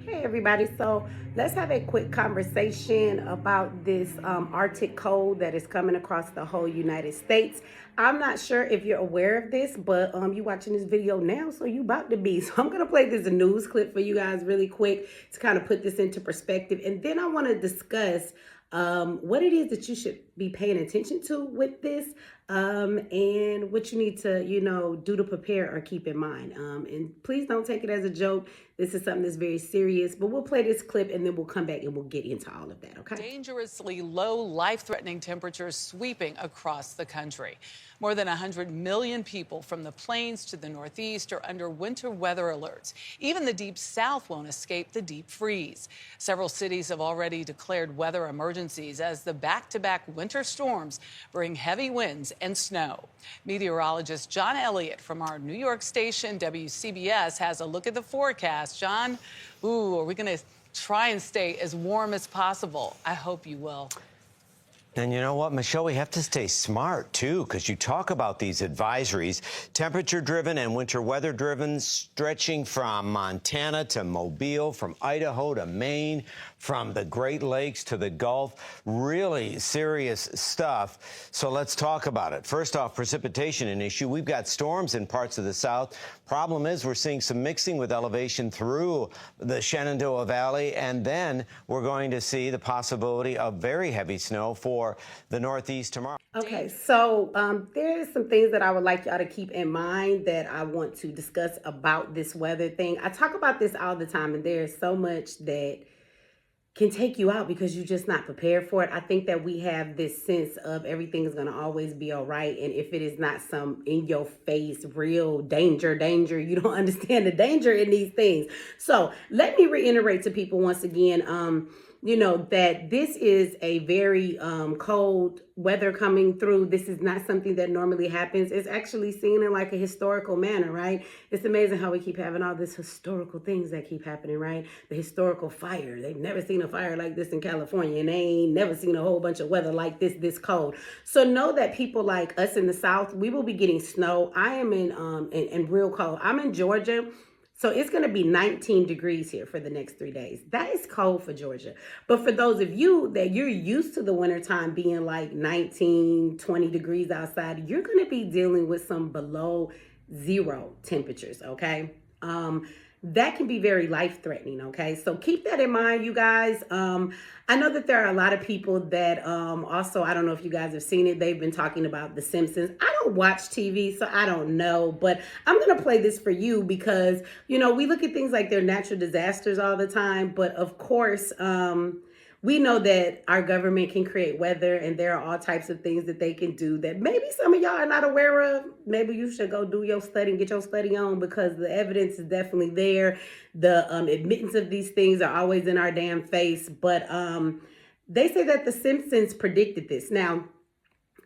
Hey everybody, so let's have a quick conversation about this Arctic cold that is coming across the whole United States. I'm not sure if you're aware of this, but you're watching this video now, so you about to be. So I'm gonna play this news clip for you guys really quick to kind of put this into perspective, and then I want to discuss what it is that you should be paying attention to with this, and what you need to, do to prepare or keep in mind. And please don't take it as a joke. This is something that's very serious, but we'll play this clip and then we'll come back and we'll get into all of that, okay? Dangerously low, life-threatening temperatures sweeping across the country. More than 100 million people from the plains to the Northeast are under winter weather alerts. Even the deep South won't escape the deep freeze. Several cities have already declared weather emergencies as the back-to-back winter storms bring heavy winds and snow. Meteorologist John Elliott from our New York station, WCBS, has a look at the forecast. John, are we going to try and stay as warm as possible? I hope you will. And you know what, Michelle, we have to stay smart, too, because you talk about these advisories, temperature-driven and winter weather-driven, stretching from Montana to Mobile, from Idaho to Maine, from the Great Lakes to the Gulf. Really serious stuff. So let's talk about it. First off, precipitation an issue. We've got storms in parts of the South. Problem is we're seeing some mixing with elevation through the Shenandoah Valley, and then we're going to see the possibility of very heavy snow for the Northeast tomorrow. Okay, so there's some things that I would like y'all to keep in mind that I want to discuss about this weather thing. I talk about this all the time, and there's so much that can take you out because you're just not prepared for it. I think that we have this sense of everything is going to always be all right. And if it is not some in your face, real danger, you don't understand the danger in these things. So let me reiterate to people once again, that this is a very cold weather coming through. This is not something that normally happens. It's actually seen in like a historical manner, right? It's amazing how we keep having all these historical things that keep happening, right? The historical fire. They've never seen a fire like this in California, and they ain't never seen a whole bunch of weather like this cold. So know that people like us in the South, we will be getting snow. I am in real cold. I'm in Georgia. So it's going to be 19 degrees here for the next 3 days. That is cold for Georgia. But for those of you that you're used to the wintertime being like 19, 20 degrees outside, you're going to be dealing with some below zero temperatures, okay? That can be very life-threatening, okay? So keep that in mind, you guys. I know that there are a lot of people that also, I don't know if you guys have seen it, they've been talking about The Simpsons. I don't watch TV, so I don't know, but I'm going to play this for you because, we look at things like they're natural disasters all the time, but of course, we know that our government can create weather, and there are all types of things that they can do that maybe some of y'all are not aware of. Maybe you should go do your study and get your study on because the evidence is definitely there. The admittance of these things are always in our damn face. But they say that The Simpsons predicted this. Now,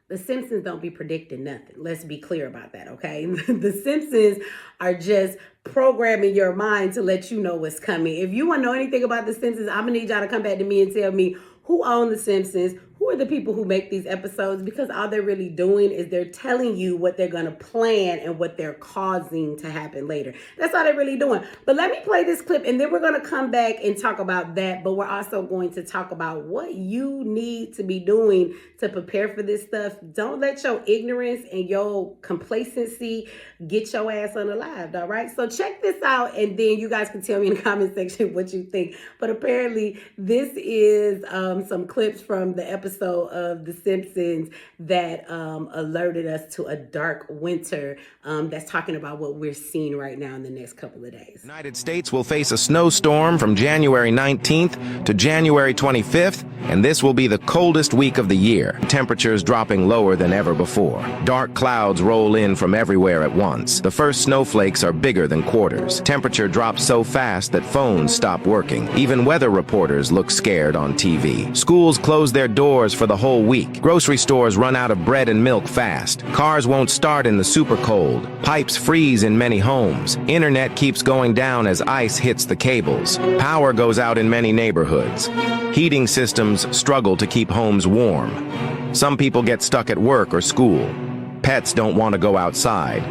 The Simpsons don't be predicting nothing. Let's be clear about that, okay? The Simpsons are just programming your mind to let you know what's coming. If you want to know anything about The Simpsons, I'm going to need y'all to come back to me and tell me who own The Simpsons, who are the people who make these episodes, because all they're really doing is they're telling you what they're going to plan and what they're causing to happen later. That's all they're really doing. But let me play this clip, and then we're going to come back and talk about that. But we're also going to talk about what you need to be doing to prepare for this stuff. Don't let your ignorance and your complacency get your ass unalived, all right? So check this out, and then you guys can tell me in the comment section what you think. But apparently, this is some clips from the episode of The Simpsons that alerted us to a dark winter that's talking about what we're seeing right now in the next couple of days. The United States will face a snowstorm from January 19th to January 25th, and this will be the coldest week of the year. Temperatures dropping lower than ever before. Dark clouds roll in from everywhere at once. The first snowflakes are bigger than quarters. Temperature drops so fast that phones stop working. Even weather reporters look scared on TV. Schools close their doors for the whole week. Grocery stores run out of bread and milk fast. Cars won't start in the super cold. Pipes freeze in many homes. Internet keeps going down as ice hits the cables. Power goes out in many neighborhoods. Heating systems struggle to keep homes warm. Some people get stuck at work or school. Pets don't want to go outside.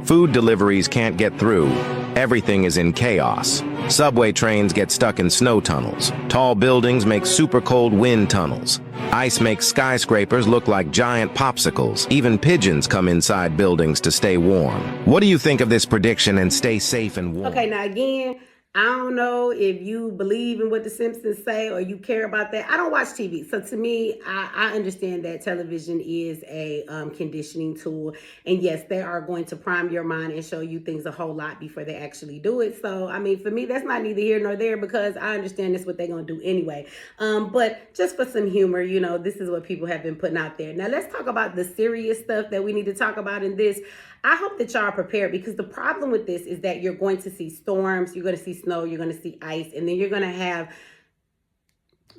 Food deliveries can't get through. everything is in chaos. Subway trains get stuck in snow tunnels. Tall buildings make super cold wind tunnels. Ice makes skyscrapers look like giant popsicles. Even pigeons come inside buildings to stay warm. What do you think of this prediction, and stay safe and warm? Okay, now again, I don't know if you believe in what the Simpsons say or you care about that. I don't watch TV. So to me, I understand that television is a conditioning tool. And yes, they are going to prime your mind and show you things a whole lot before they actually do it. So, I mean, for me, that's not neither here nor there because I understand that's what they're going to do anyway. But just for some humor, you know, this is what people have been putting out there. Now, let's talk about the serious stuff that we need to talk about in this. I hope that y'all are prepared because the problem with this is that you're going to see storms, you're going to see snow, you're going to see ice, and then you're going to have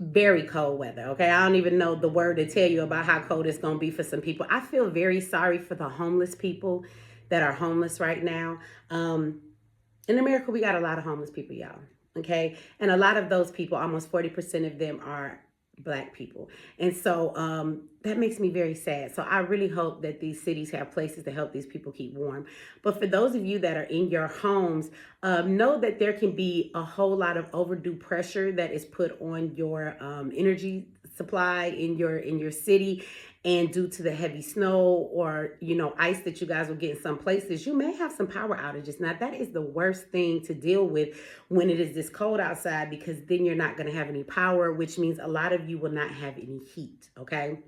very cold weather. Okay, I don't even know the word to tell you about how cold it's going to be for some people. I feel very sorry for the homeless people that are homeless right now. In America, we got a lot of homeless people, y'all. Okay, and a lot of those people, almost 40% of them are Black people. And so that makes me very sad. So I really hope that these cities have places to help these people keep warm. But for those of you that are in your homes, know that there can be a whole lot of overdue pressure that is put on your energy supply in your city. And due to the heavy snow or, you know, ice that you guys will get in some places, you may have some power outages. Now, that is the worst thing to deal with when it is this cold outside, because then you're not going to have any power, which means a lot of you will not have any heat. Okay.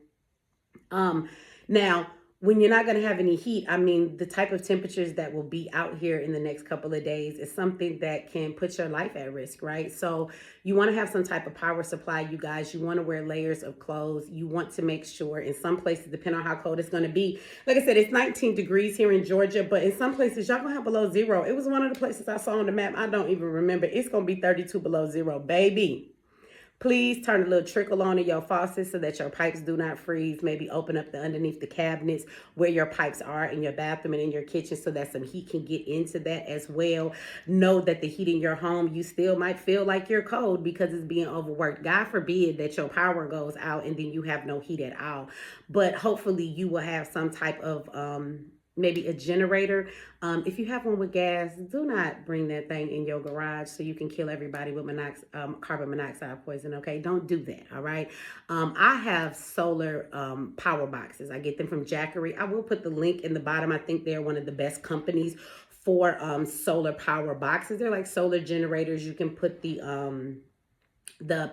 Now, when you're not going to have any heat, I mean, the type of temperatures that will be out here in the next couple of days is something that can put your life at risk, right? So you want to have some type of power supply, you guys. You want to wear layers of clothes. You want to make sure in some places, depending on how cold it's going to be. Like I said, it's 19 degrees here in Georgia, but in some places, y'all going to have below zero. It was one of the places I saw on the map. I don't even remember. It's going to be 32 below zero, baby. Please turn a little trickle on in your faucet so that your pipes do not freeze. Maybe open up the underneath the cabinets where your pipes are in your bathroom and in your kitchen so that some heat can get into that as well. Know that the heat in your home, you still might feel like you're cold because it's being overworked. God forbid that your power goes out and then you have no heat at all. But hopefully you will have some type of maybe a generator. If you have one with gas, do not bring that thing in your garage so you can kill everybody with carbon monoxide poison, okay? Don't do that, all right? I have solar power boxes. I get them from Jackery. I will put the link in the bottom. I think they're one of the best companies for solar power boxes. They're like solar generators. You can put the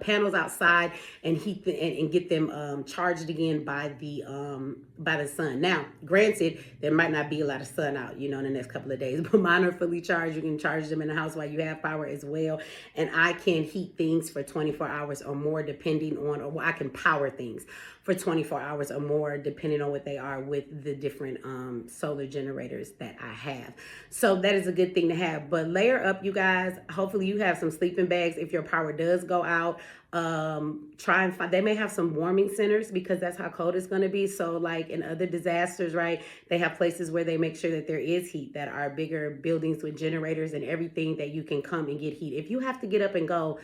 panels outside and heat and get them charged again by the sun. Now, granted, there might not be a lot of sun out, you know, in the next couple of days, but mine are fully charged. You can charge them in the house while you have power as well. And I can heat things for 24 hours or more depending on, or I can power things for 24 hours or more depending on what they are with the different solar generators that I have. So that is a good thing to have. But layer up, you guys. Hopefully you have some sleeping bags if your power does go out. Try and find, they may have some warming centers because that's how cold it's going to be. So like in other disasters, right, they have places where they make sure that there is heat, that are bigger buildings with generators and everything that you can come and get heat. If you have to get up and go.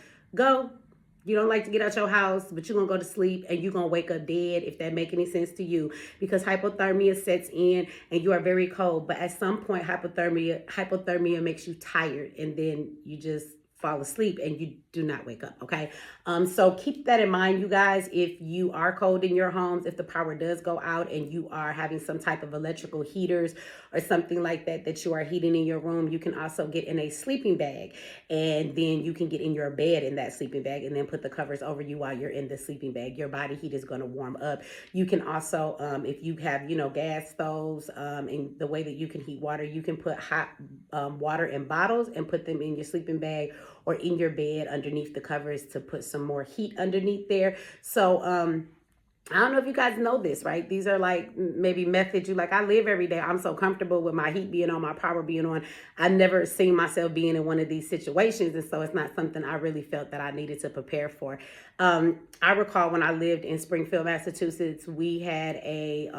You don't like to get out your house, but you're going to go to sleep and you're going to wake up dead, if that make any sense to you, because hypothermia sets in and you are very cold. But at some point, hypothermia makes you tired and then you just fall asleep and you do not wake up, okay? So keep that in mind, you guys. If you are cold in your homes, if the power does go out and you are having some type of electrical heaters or something like that you are heating in your room, you can also get in a sleeping bag, and then you can get in your bed in that sleeping bag and then put the covers over you while you're in the sleeping bag. Your body heat is going to warm up. You can also, if you have, gas stoves, and the way that you can heat water, you can put hot water in bottles and put them in your sleeping bag or in your bed underneath the covers to put some more heat underneath there. So I don't know if you guys know this, right? These are like maybe methods I live every day. I'm so comfortable with my heat being on, my power being on. I never seen myself being in one of these situations. And so it's not something I really felt that I needed to prepare for. I recall when I lived in Springfield, Massachusetts, we had a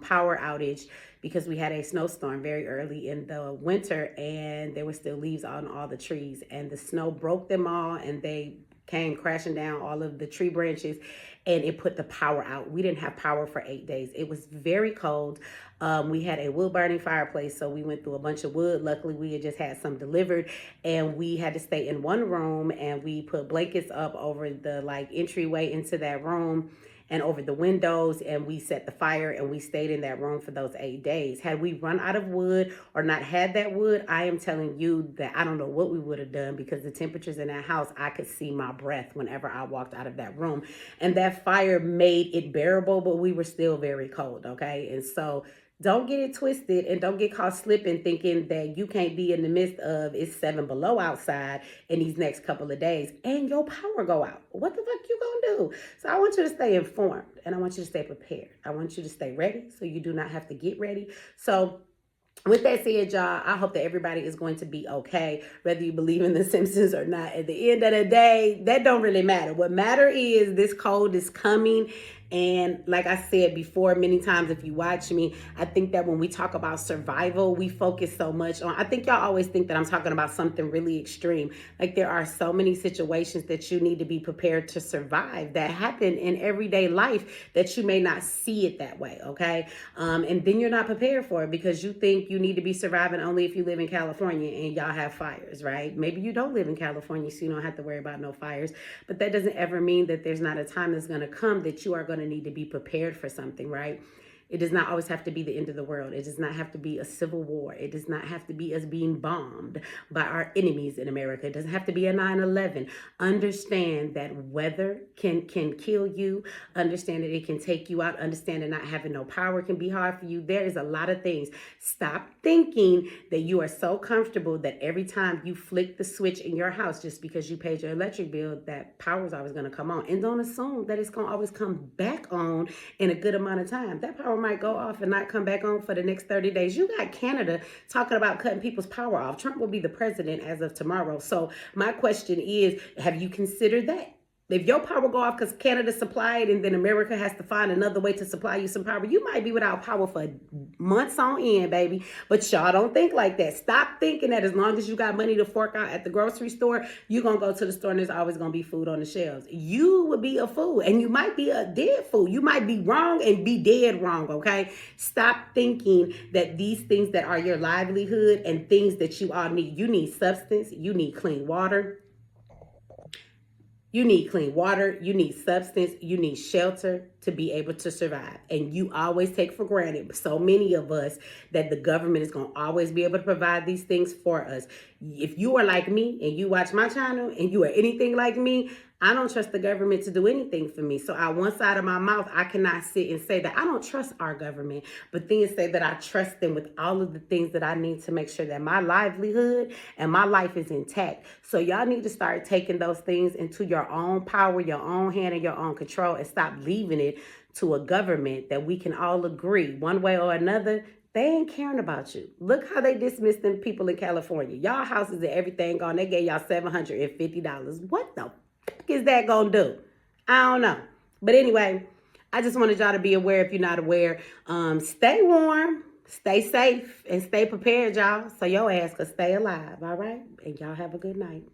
power outage because we had a snowstorm very early in the winter and there were still leaves on all the trees and the snow broke them all and they came crashing down, all of the tree branches, and it put the power out. We didn't have power for 8 days. It was very cold. We had a wood burning fireplace, so we went through a bunch of wood. Luckily, we had just had some delivered, and we had to stay in one room, and we put blankets up over the entryway into that room and over the windows, and we set the fire, and we stayed in that room for those 8 days. Had we run out of wood or not had that wood, I am telling you that I don't know what we would have done, because the temperatures in that house, I could see my breath whenever I walked out of that room. And that fire made it bearable, but we were still very cold, okay? And so don't get it twisted, and don't get caught slipping thinking that you can't be in the midst of it's 7 below outside in these next couple of days and your power go out. What the fuck you gonna do? So I want you to stay informed, and I want you to stay prepared. I want you to stay ready so you do not have to get ready. So with that said, y'all, I hope that everybody is going to be okay, whether you believe in The Simpsons or not. At the end of the day, that don't really matter. What matter is this cold is coming. And like I said before, many times, if you watch me, I think that when we talk about survival, we focus so much on, I think y'all always think that I'm talking about something really extreme. Like, there are so many situations that you need to be prepared to survive that happen in everyday life that you may not see it that way, okay? And then you're not prepared for it because you think you need to be surviving only if you live in California and y'all have fires, right? Maybe you don't live in California, so you don't have to worry about no fires. But that doesn't ever mean that there's not a time that's going to come that you are going to need to be prepared for something, right? It does not always have to be the end of the world. It does not have to be a civil war. It does not have to be us being bombed by our enemies in America. It doesn't have to be a 9/11. Understand that weather can kill you. Understand that it can take you out. Understand that not having no power can be hard for you. There is a lot of things. Stop thinking that you are so comfortable that every time you flick the switch in your house, just because you paid your electric bill, that power is always going to come on. And don't assume that it's going to always come back on in a good amount of time. That power might go off and not come back on for the next 30 days. You got Canada talking about cutting people's power off. Trump will be the president as of tomorrow. So my question is, have you considered that? If your power go off because Canada supplied and then America has to find another way to supply you some power, you might be without power for months on end, baby. But y'all don't think like that. Stop thinking that as long as you got money to fork out at the grocery store, you're going to go to the store and there's always going to be food on the shelves. You would be a fool, and you might be a dead fool. You might be wrong and be dead wrong, okay? Stop thinking that these things that are your livelihood and things that you all need. You need substance. You need clean water. You need clean water, you need substance, you need shelter to be able to survive. And you always take for granted, so many of us, that the government is going to always be able to provide these things for us. If you are like me and you watch my channel and you are anything like me, I don't trust the government to do anything for me. So out one side of my mouth, I cannot sit and say that I don't trust our government, but then say that I trust them with all of the things that I need to make sure that my livelihood and my life is intact. So y'all need to start taking those things into your own power, your own hand, and your own control, and stop leaving it to a government that we can all agree one way or another they ain't caring about you. Look how they dismissed them people in California. Y'all houses and everything gone. They gave y'all $750. What the fuck is that gonna do? I don't know. But anyway, I just wanted y'all to be aware if you're not aware. Stay warm, stay safe, and stay prepared, y'all, so your ass can stay alive, all right? And y'all have a good night.